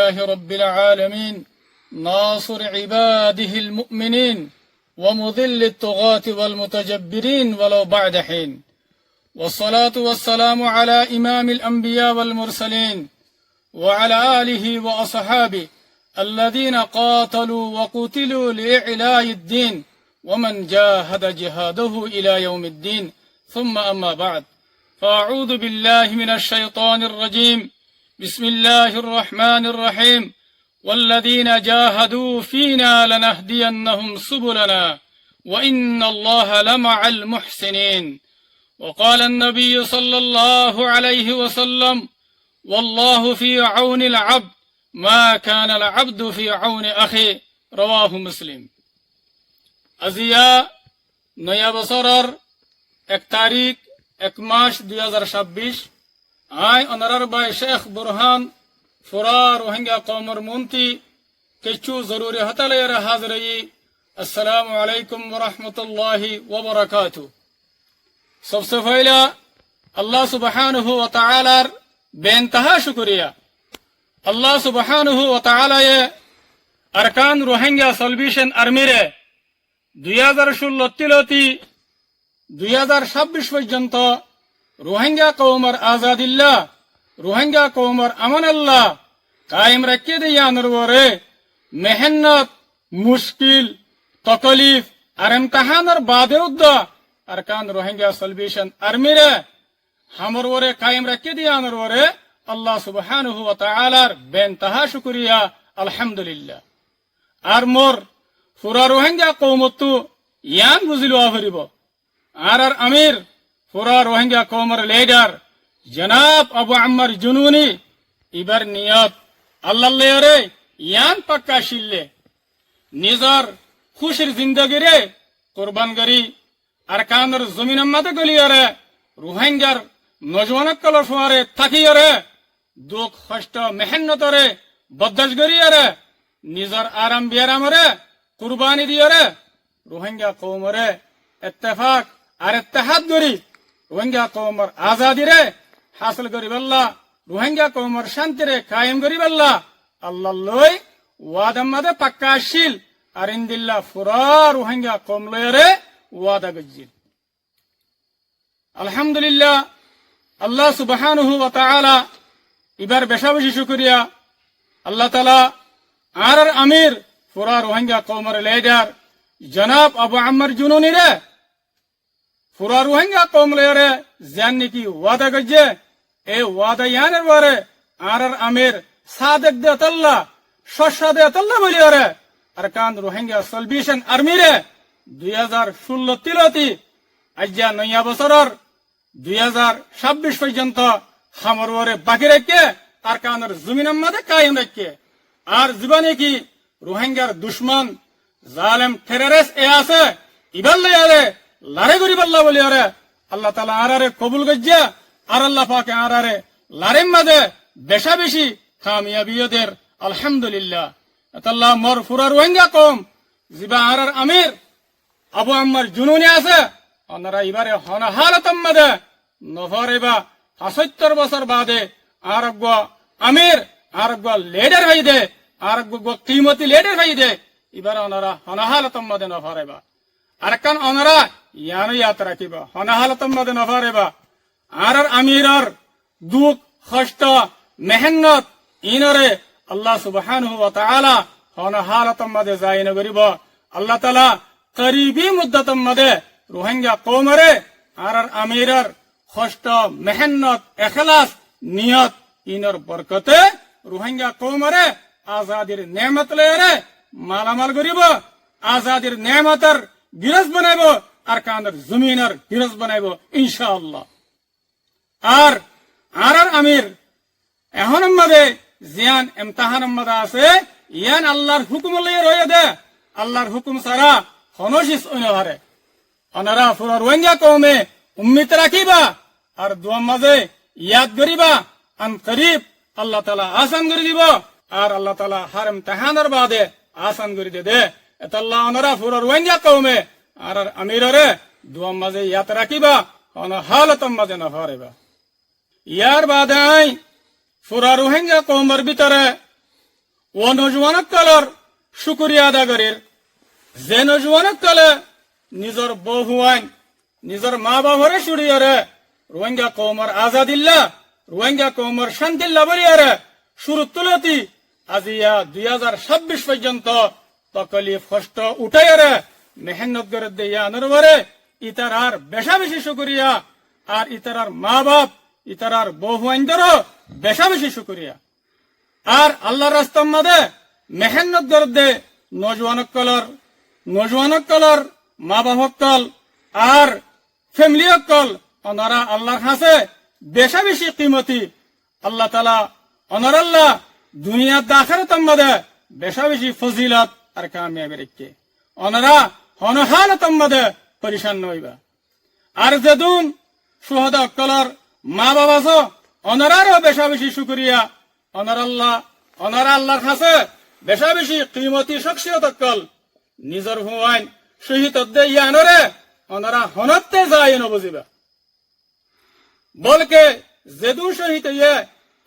لله رب العالمين ناصر عباده المؤمنين ومذل الطغاة والمتجبرين ولو بعد حين والصلاة والسلام على إمام الأنبياء والمرسلين وعلى آله وأصحابه الذين قاتلوا وقتلوا لإعلاء الدين ومن جاهد جهاده إلى يوم الدين ثم أما بعد فأعوذ بالله من الشيطان الرجيم بسم الله الرحمن الرحيم والذين جاهدوا فينا لنهدينهم سبلنا وإن الله لمع المحسنين وقال النبي صلى الله عليه وسلم والله في عون العبد ما كان العبد في عون أخي رواه مسلم আজিয়া নয়া বছরের 1 তারিখ 1 মাস 2026 আই অনারার বাই শেখ বুরহান ফুরা রোহিঙ্গা কওমের মন্ত্রী কিছু জরুরি হতালের হাজরি আসসালামু আলাইকুম ওয়া রাহমাতুল্লাহি ওয়া বারাকাতুহু सबसे पहला अल्लाह सुब्हानहु व तआलार बेइंतहा शुक्रिया अल्लाह सुब्हानहु व तआला अरकान रोहिंग्या सल्वेशन आर्मीरे 2016 तिलती 2026 পর্যন্ত রোহিঙ্গা কওমের আজাদিল্লাহ রোহিঙ্গা কওমের আমানাল্লাহ কায়েম রাখতে দিয়ানোর পরে মেহনত মুশকিল তকলিফ আর ইমতিহানের বাদে উদ্দা अरकान रोहिंग्या सल्वेशन आर्मीरे हमर वरे कायम रखे दियानर वरे अल्लाह सुब्हानहु व तआलार बेइंतहा शुक्रिया अल्हम्दुलिल्लाह आर मोर पुरा रोहिंग्या कौमतु यान बुझिलो आफरिब आर अमीर पुरा रोहिंग्या कौमर लीडर जनाब अबू अम्मर जुनूनी इबर नियत अल्लाह लेरे यान पक्का शिल्ले निजार खुशिर जिंदगी रे कुर्बान करी अरकानर जमीन मत गलियारे रोहिंग्यार नौजवान कलफारे थाकियारे दुख कष्ट मेहनतरे बदज गरियारे निजर आराम बियारामरे कुर्बानी दियारे रोहिंग्या कौमरे इत्तेफाक और इत्तेहाद गरी रोहिंग्या कौमर आजादी रे हासिल करी बल्ला रोहिंग्या कौमर शांति रे कायम करी बल्ला अल्लाह लोई वादम मदे पक्का शील अरिंदिल्ला फुरा रोहिंग्या कौम लेरे वादा गज्जिल अल्हम्दुलिल्लाह अल्लाह सुब्हानहु व तआला इबार बेशा बेशी शुक्रिया अल्लाह ताला आर अमीर पुरा रोहिंग्या कौमर लीडर जनाब अबू अम्मर जुनूनी रे पुरा रोहिंग्या कौम लेरे जानने की वादा गज्जे ए वादा यानर बारे आर अमीर सादक दे तल्ला शशा दे तल्ला बोलियारे अरकान रोहिंग्या सल्वेशन आर्मी रे 2016 तिलती আজ্জা নয়া বছরের 2026 পর্যন্ত খামর ওরে বাকি রেখে আরকানের জমিনের মধ্যে কায়েম রেখে আর জীবনে কি রোহিঙ্গার দুশমন জালেম টেররিস্ট এ আছে ইবাল্লে আরে লারে গরিব আল্লাহ বলি আরে আল্লাহ তাআলা আরারে কবুল গজ্জা আর আল্লাহ পাকে আরারে লারের মধ্যে বেশা বেশি কামিয়াবিয়দের আলহামদুলিল্লাহ আল্লাহ মোর পুরা রোহিঙ্গা কম জিবা আরার আমির अबू अम्मर जुनूनी आसे ओनारा इबारे हना हालतम मदे नफरेबा 75 बছর बादे आरगो अमीर आरगो लीडर हईदे आरगो कीमती लीडर हईदे इबारे ओनारा हना हालतम मदे नफरेबा अरकान ओनारा यानो यात्रा किबा हना हालतम मदे नफरेबा आरर अमीरर दुख कष्ट मेहनत इनरे अल्लाह सुब्हानहु व तआला हना हालतम मदे जायन गरिबा अल्लाह ताला करीबी मुद्दतम मदे रोहिंग्या कौमरे आरर अमीरर कष्ट मेहनत इखलास नियत इनर बरकते रोहिंग्या कौमरे आजादीर नेमत लेरे मालामाल गरिब आजादीर नेमतर गिरस बनाइबो अरकानर जमीनर गिरस बनाइबो इंशाअल्लाह आर आरर अमीर एहनम मदे जियान इम्तिहानम मदे आसे यान अल्लाहर हुकुम लये रये दे अल्लाहर हुकुम सारा हनोशिस उनहारे अनारा पुरा रोहिंग्या कौमे उम्मीद राखिबा और दुआ मजे याद करिबा अन करीब अल्लाह ताला आसान कर दिबो और अल्लाह ताला हर इम्तिहानर बादे आसान कर दे एतल्लाह अनारा पुरा रोहिंग्या कौमे और अमीररे दुआ मजे याद राखिबा अन हालतम मजे नफारेबा यार बादे आई पुरा रोहिंग्या कौमर भितरे ও নজওয়ানক কলর শুকরিয়া আদা করির যে নজওয়ানক কলে নিজর বউ হুয়াইন নিজর মা বাবরে সুরিয়রে রোহিঙ্গা কৌমর আজাদিল্লা রোহিঙ্গা কৌমর শান্তিল্লা বলিয়ারে শুরু তুলতি আজিয়া 2026 পর্যন্ত তকলিফ কষ্ট উঠাইয়ারে মেহনত করে দিয়া নরবরে ইতারার বেশা বেশি শুকরিয়া আর ইতারার মা বাপ ইতারার বউ হুয়াইনদেরও বেশা বেশি শুকরিয়া আর আল্লাহ রাস্তার মাঝে মেহনত করে দে নজওয়ানক কলর মা বাপ কল আর ফ্যামিলি কল ওনারা আল্লাহর কাছে বেশা বেশি কিমতি আল্লাহ তালা অনর আল্লাহ দুনিয়ার দাখারতার মধ্যে বেশা বেশি ফজিলত আর কামিয়াবি রেখে ওনারা হনহালতার মধ্যে পরিশান হইবা আর যেদুন সুহদা কলর মা বাবা ওনারারও বেশা বেশি শুকরিয়া ওনারা আল্লাহর কাছে বেশা বেশি কিমতি শখসিয়ত কল নিজর হুয়াইন শহীদ ইয়ানরে ওনারা হনতে যায় নবজিবা বলকে যেদুন শহীদ ইয়ে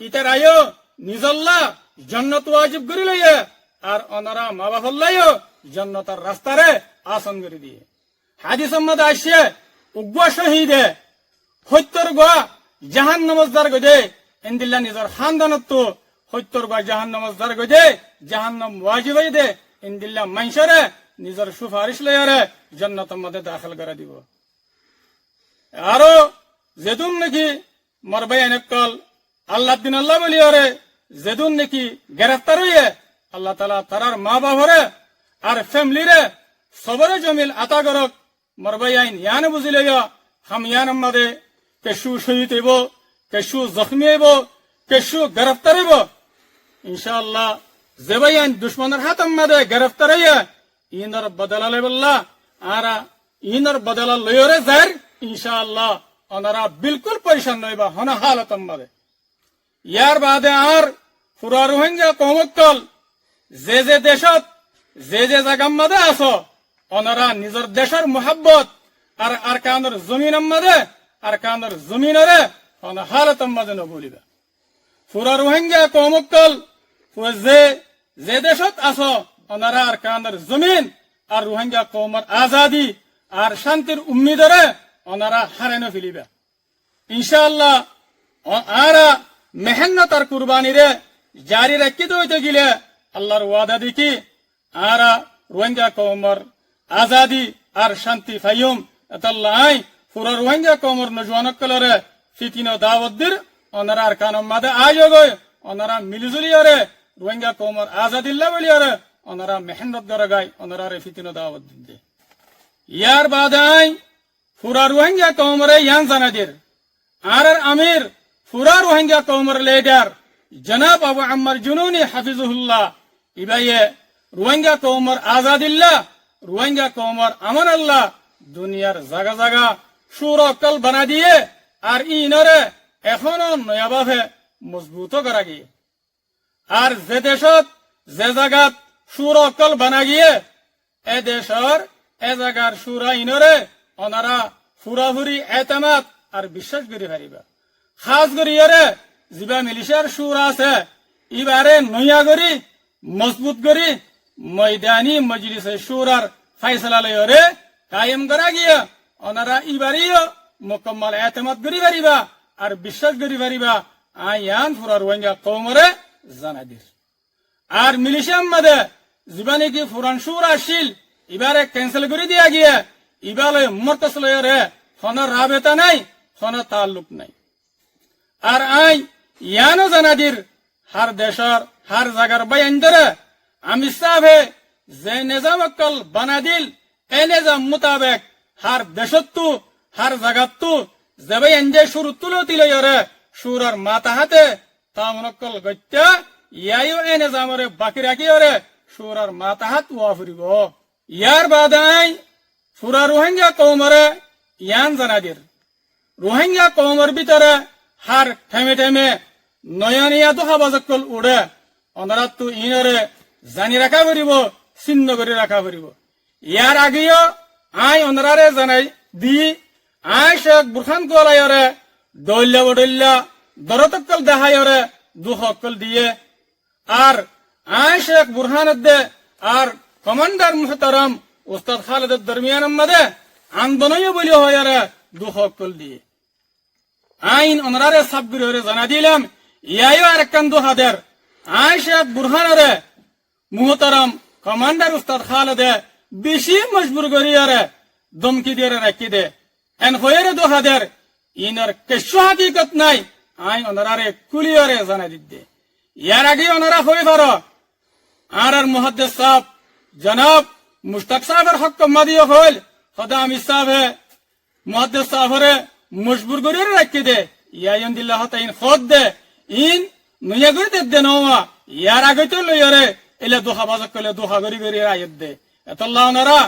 ইতার আয়ো নিজল্লা জন্নত ওয়াজিব করি লইয়ে আর ওনারা মা বাপল্লাইও জন্নতার রাস্তারে আসন করে দিয়ে হাদিস মধ্যে আসছে উগ্র শহীদে সত্যর গোয়া জাহান নমজদার গদে ইন্দিল্লা নিজর খানদানত সত্যর গোয়া জাহান নমজদার গদে জাহান্নাম ওয়াজিব দে ইন্দিল্লা মাইশরে নিজর সুপারিশ লইয়ারে জন্নতের মধ্যে দাখিল করে দিব আরো যেদুন নাকি মরবাই এনেকল আল্লাহ দিন আল্লাহ বলিয়ারে যেদুন নাকি গ্রেফতার হইয়ে আল্লাহ তালা তারার মা বাবরে আর ফ্যামিলিরে সবরে জমিল আতা করক মরবাই আইন ইয়ান বুঝি লইয়া হাম ইয়ান মাদে কেশু শহীদ হইব কেশু জখমি হইব কেশু গ্রেফতার হইব ইনশাআল্লাহ যেবাই আইন দুশ্মনের হাত মাদে গ্রেফতার হইয়া ইনর বদলা লইবল্লা আর ইনর বদলা লইরে যার ইনশাআল্লাহ ওনারা বিলকুল পরিশান নইবা হন হালত মাদে ইয়ার বাদে আর পুরা রোহিঙ্গা কমকল যে দেশত যে জায়গার মাদে আছো ওনারা নিজের দেশের মোহাব্বত আর আর কানের জমিন মাদে আর কানের জমিনরে হন হালত মাদে নবলিবা পুরা রোহিঙ্গা কমকল যে দেশত আছো ওনারা আর কানের জমিন আর রোহিঙ্গা কৌমর আজাদি আর শান্তির উম্মিদরে ওনারা হারানো ফেলিবা ইনশাআল্লাহ আর মেহনত আর কুরবানি রে জারি রাখিতে হইতে গেলে আল্লাহর ওয়াদা দেখি আর রোহিঙ্গা কৌমর আজাদি আর শান্তি ফাইম এতাল্লাহ পুরা রোহিঙ্গা কৌমর নজওয়ানক কলরে ফিতিনো দাওয়াত দির ওনারা আর কানম মাদে আজো গয় ওনারা মিলিজুলিয়ারে রোহিঙ্গা কৌমর আজাদিল্লা বলিয়ারে ওনারা মেহনত করে গায় ওনারা রে ফিতিনো দাওয়াত দিতে ইয়ার বাদাই পুরা রোহিঙ্গা কৌমরে ইয়ান জানাদির আর আমির পুরা রোহিঙ্গা কৌমর লিডার জনাব আবু আম্মার জুনুনি হাফিজুল্লাহ ইবাইয়ে রোহিঙ্গা কৌমর আজাদিল্লা রোহিঙ্গা কৌমর আমান আল্লাহ দুনিয়ার জায়গা জায়গা সুরকল বানা দিয়ে আর ইনরে এখনো নয়াভাবে মজবুত করা গিয়ে আর যে দেশত যে জায়গাত সুরকল বানা গিয়ে এ দেশর এ জায়গার সুরা ইনরে ওনারা ফুরাফুরি এতেমাত আর বিশ্বাস করি পারিবা খাস করি এরে যিবা মিলিশিয়ার সুর আছে ইবারে নয়া করি মজবুত করি ময়দানি মজলিসে সুর আর ফাইসলা লয়রে কায়েম করা গিয়া ওনারা ইবারিও মুকম্মল এতেমাত করি পারিবা আর বিশ্বাস করি পারিবা আয়ান ফুরা রোহিঙ্গা কৌমরে জানাদির আর মিলিশিয়ার মধ্যে জীবানি কি ফুরান সুর আসিল ইবারে ক্যান্সেল করে দিয়া গিয়ে ইবালে মর্তসলয়রে হন রাবেতা নাই হন তাল্লুক নাই আর আই ইয়ানো জানাদির হার দেশর হার জাগার বাইন ধরে আমি সাহে যে নিজামকল বানাদিল এ নিজাম মোতাবেক হার দেশত্তু হার জাগাত্তু যে বাইন যে সুর তুলতি লয়রে সুরার মাথা হাতে তামনকল গত্যা ইয়াইও এ নিজামরে বাকি রাখিয়রে সুরার মাথা হাত ওয়া ফুরিব ইয়ার বাদাই পুরা রোহিঙ্গা কৌমরে ইয়ান জানাদির রোহিঙ্গা কৌমর ভিতরে হার ঠেমে ঠেমে নয়নিয়া দোহা বাজকল উড়ে অনারাত্তু ইনরে জানি রাখা পড়িব চিহ্ন করে রাখা পড়িব ইয়ার আগেও আই অনারারে জানাই দি আই শেখ বুরখান কোলাইরে দল্লা বডল্লা দরতকল দেহায়রে দুহকল দিয়ে আর আয় শেখ বুরহানুদ্দে আর কমান্ডার মুহতারাম উস্তাদ খালেদের দরমিয়ান মধ্যে আন্দোলন বলি হয় দুঃখ কল দিয়ে আইন ওনারে সাবগুরে জানা দিলাম ইয়াইও আর একখান দুহাদের আয় শেখ বুরহানরে মুহতারাম কমান্ডার উস্তাদ খালেদে বেশি মজবুর করিয়ারে দমকি দিয়ে রাখি দে এন হয়ে দুহাদের ইনার কেশু হাকিকত নাই আইন ওনারে কুলিয়ারে জানা দিতে ইয়ার আগে ওনারা হয়ে পারো আর মুহাদ্দিস সাহেব জনাব মুশতাক সাহেবের হক কম্মাদিও হল খোদা আমির সাহেব মুহাদ্দিস সাহেবরে মজবুর করে রাখি দে ইয়াইন দিল্লাহ তাইন খোদ দে ইন নুয়া করে দে নওয়া ইয়ার আগে তো লইয়ারে এলে দুহা বাজক কলে দুহা গরি গরি আয়াত দে এতল্লাহ ওনারা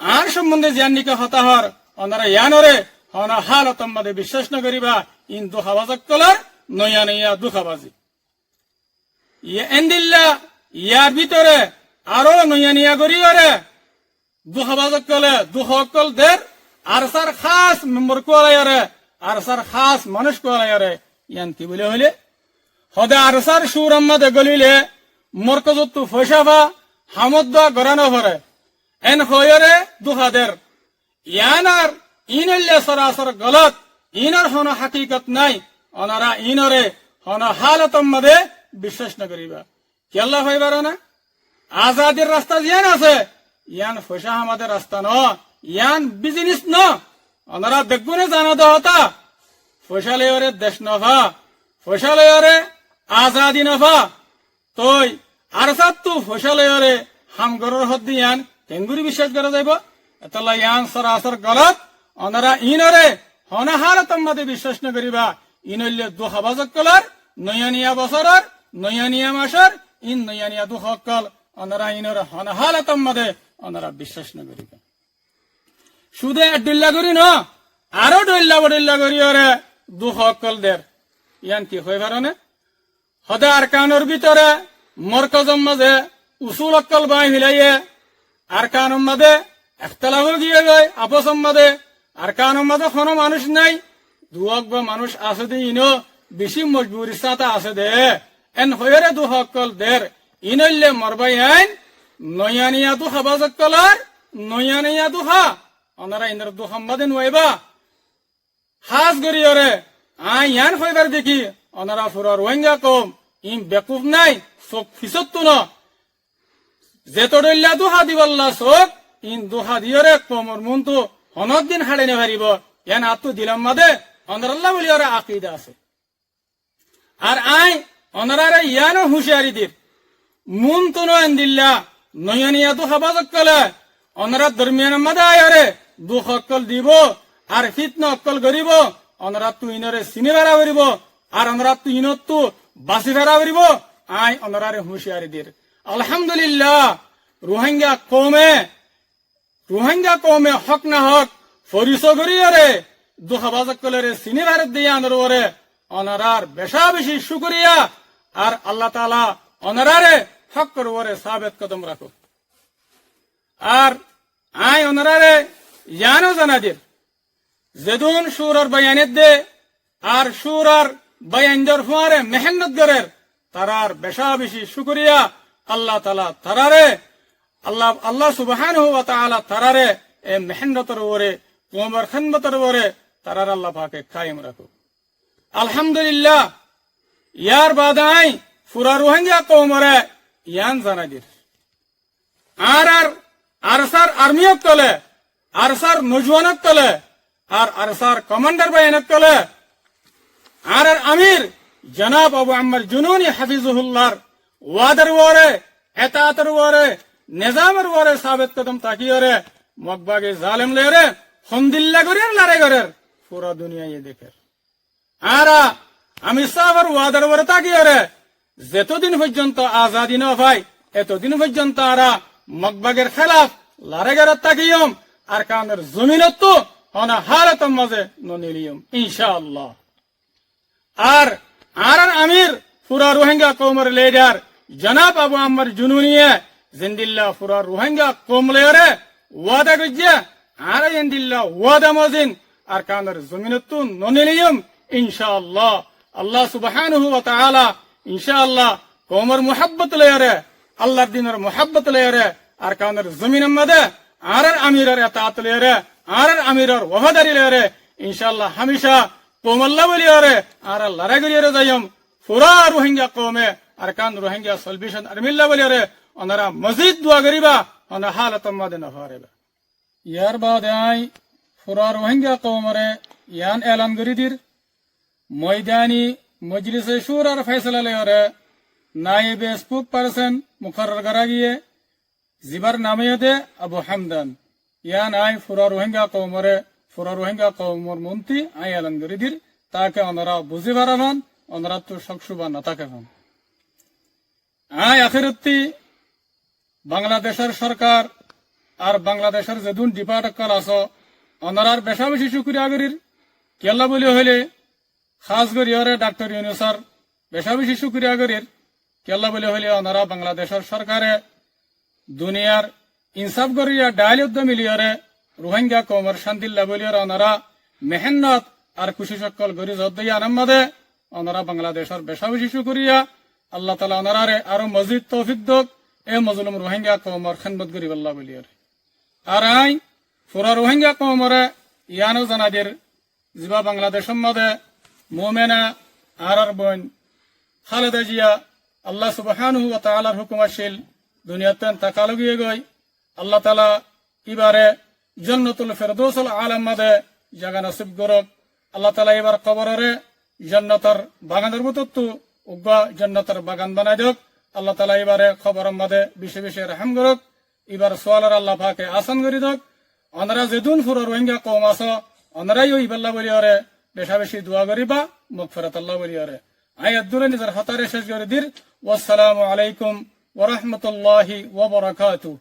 আর সম্বন্ধে জানিকা হতা হর ওনারা ইয়ানরে হনা হালত মধ্যে বিশ্বাস না করিবা ইন দুহা বাজক কলার নয়া নয়া দুহা বাজি ইয়ে এন্দিল্লা ইয়ার ভিতরে আরো নয়া নিয়া গরিয়রে দুহবাজক কলে দুহকল দের আরসার খাস মেম্বর কোয়ালায়ারে আরসার খাস মানুষ কোয়ালায়ারে ইয়ান কি বলে হইলে হদে আরসার সুর আম্মাদে গলিলে মরকজত্তু ফয়সাফা হামদ্দা গরানো ভরে এন হয়রে দুহাদের ইয়ান আর ইনল্লে সরাসর গলত ইনর হন হাকিকত নাই ওনারা ইনরে হন হালতম মধ্যে বিশ্বাস না করিবা কি আল্লাহ হইবার না আজাদির রাস্তা জিয়ান আছে ইয়ান ফসা আমাদের রাস্তা ন ইয়ান বিজনেস ন ওনারা বেগুনে জানা দহতা ফসালয়রে দেশ নভা ফসালয়রে আজাদি নভা তই আর সাতু ফসালয়রে হামগরর হদ ইয়ান তেঙ্গুরি বিশ্বাস করা যাইব এতলা ইয়ান সরাসর গলত ওনারা ইনরে হনা হালতম মধ্যে বিশ্বাস না করিবা ইনল্লে দুহাবাজক কলার নয়ানিয়া বছরের নয়ানিয়া মাসের ইন নয়ানিয়া দুহকল ওনারা ইনর হনা হালতম মধ্যে ওনারা বিশ্বাস না করিবা শুধু ডুল্লা করি ন আরো ডুল্লা বডুল্লা করি ওরে দুহকল দের ইয়ান কি হয়ে পারে হদে আর কানোর ভিতরে মরকজম মাঝে উসুল অক্কল বাই হিলাইয়ে আর কানুর মাঝে একতলাফল গিয়ে যায় আপসম মাঝে আর কানুর মাঝে কোনো মানুষ নাই দুহক বা মানুষ আছে দে ইনো বেশি মজবুরি সাথে আছে দে এন হয়ে দুহকল দের ইনল্লে মরবাই আইন নয়ানিয়া দুহা বাজকলার নয়ানিয়া দুহা ওনারা ইনার দুহাম্মাদে নইবা হাজ গরিয়রে আই ইয়ান হইবার দেখি ওনারা ফুরা রোহিঙ্গা কম ইম বেকুফ নাই চোখ ফিসত্তু ন যেতডল্লা দুহা দিবল্লা চোখ ইন দুহা দিয়রে কমর মনটো হনত দিন হাড়ে নে পারিব ইয়ান আত্মু দিলাম মাদে অনারাল্লাহ বলি ওরা আকিদা আছে আর আই অনারারে ইয়ানো হুঁশিয়ারি দির মুন তো নয়ন দিল্লা নয়নিয়া দুহা বাজক কলে অনারা দরমিয়ান মাদে আয়ারে দুঃখ অক্কল দিব আর ফিতনা অক্কল গরিব অনারা তু ইনরে চিনি বেড়া করিব আর অনারা তু ইনত তু বাসি বেড়া করিব আই অনারারে হুঁশিয়ারি দির আলহামদুলিল্লাহ রোহিঙ্গা কৌমে হক না হক ফরিস গরিয়রে দুঃখ বাজক কলেরে চিনি ভারত দিয়ে আনরে অনারার বেশা বেশি শুকরিয়া আর আল্লাহ তাআলা অনারারে হক করবরে সাবেত কদম রাখো আর আই অনারারে জানো জানাদির যেদুন সুরর বয়ানের দে আর সুরার বয়ানদের ফুয়ারে মেহনত গরের তারার বেশা বেশি শুকরিয়া আল্লাহ তাআলা তারারে আল্লাহ সুবহানাহু ওয়া তাআলা তারারে এ মেহনতর ওরে কোমর খানবতর ওরে তারার আল্লাহ পাকে কায়েম রাখো আলহামদুলিল্লাহ ইয়ার বাদাই ফুরা রোহিঙ্গা কওমরে ইয়ান জানাদির আর আরসার আর্মিয়ক তলে আরসার নজওয়ানক তলে আর আরসার কমান্ডার বাহিনীক তলে আর আমির জনাব আবু আম্মার জুনুনি হাফিজুহুল্লাহর ওয়াদার ওরে এতাতের ওরে নিজামের ওরে সাবেত কদম তাকিয়রে মকবাগে জালেম লেরে হমদিল্লা করির লারে করের পুরো দুনিয়ায় দেখে আর আমি সাহাবার ওয়াদার ওরে তাকিয়রে যতদিন পর্যন্ত আজাদি না ভাই এতদিন পর্যন্ত আরা মকবাগের খেলাফ লারেগার তাকিয়ম আর কানের জমিনত তো হনা হালতম মাঝে ননিলিয়ম ইনশাআল্লাহ আর আমির পুরা রোহিঙ্গা কৌমের লিডার জনাব আবু আম্মার জুনুনিয়ে জিন্দিল্লাহ পুরা রোহিঙ্গা কৌম লেরে ওয়াদা গজ্জে আর জিন্দিল্লাহ ওয়াদা মজিন আর কানের জমিনত তো ননিলিয়ম ইনশাআল্লাহ আল্লাহ সুবহানাহু ওয়া তাআলা ইনশাআল্লাহ কৌমর মোহাব্বত লয়ারে আল্লাহর দিনের মোহাব্বত লয়ারে আর কাউনের জমিন মধ্যে আর আমিরের এতাত লয়ারে আর আমিরের ওয়াফাদারি লয়ারে ইনশাআল্লাহ হামেশা কৌমল্লা বলিয়ারে আর লড়াই করিয়ারে যাইম পুরা রোহিঙ্গা কৌমে আর কান রোহিঙ্গা সলভেশন আর্মিল্লা বলিয়ারে ওনারা মসজিদ দোয়া করিবা ওনা হালত মধ্যে নফারেবা ইয়ার বাদে আই পুরা রোহিঙ্গা কৌমরে ইয়ান এলান করি দির ময়দানি মজলিসে শুরার ফয়সালা লয়ারে নায়েবে স্পোক পারসন মুকরর করা গিয়ে জিবার নামে দে আবু হামদান ইয়ান আই পুরা রোহিঙ্গা কৌমর মন্ত্রী আই এলান করি দির তাকে ওনারা বুঝি পারাবান ওনারা তো সকসুবা না থাকে আই আখিরতি বাংলাদেশের সরকার আর বাংলাদেশের যেদুন ডিপার্টমেন্ট আছো ওনারার বেশা বেশি শুক্রিয়া করির কেল্লা বলি হইলে খাস করি হরে ডাক্তার ইউনুসর বেশা বেশি শুক্রিয়া করির কেল্লা বলি হইলে ওনারা বাংলাদেশের সরকারে দুনিয়ার ইনসাফ করিয়া ডাইল উদ্যম মিলিয়রে রোহিঙ্গা কৌমর শান্তিল্লা বলিয়র ওনারা মেহনত আর খুশি সকল গরি জদ্দইয়া আনাম্মাদে ওনারা বাংলাদেশের বেশা বেশি শুক্রিয়া আল্লাহ তালা ওনারারে আরো মসজিদ তৌফিক দোক এ মজলুম রোহিঙ্গা কৌমর খেদমত করিব আল্লাহ বলিয়র আর আই পুরা রোহিঙ্গা কৌমরে ইয়ানো জানাদের জিবা বাংলাদেশের মধ্যে মোমেনা আর বোন খালেদা জিয়া আল্লাহ সুবহানাহু ওয়া তাআলার হুকুম আসিল দুনিয়াতে তাকালো গিয়ে গই আল্লাহ তাআলা ইবারে জান্নাতুল ফিরদৌসুল আলাম মধ্যে জায়গা নসিব করক আল্লাহ তাআলা এবার কবরে জান্নাতের বাগানের মতো তো উগা জান্নাতের বাগান বানাই দেক আল্লাহ তাআলা এবারে খবরের মধ্যে বিশে বিশে রহম করক এবার সোয়ালের আল্লাহ পাকে আসান করি দেক ওনারা যেদুন পুরো রোহিঙ্গা কৌম আছো ওনারাই ওই ইবাল্লাহ বলিয়ারে বেশা বেশি দোয়া করিবা মাগফিরাত আল্লাহ বলিয়ারে আয়াত দূরে নিজের হাতারে শেষ করে দির ওয়াসসালামু আলাইকুম ওয়া রাহমাতুল্লাহি ওয়া বারাকাতুহু।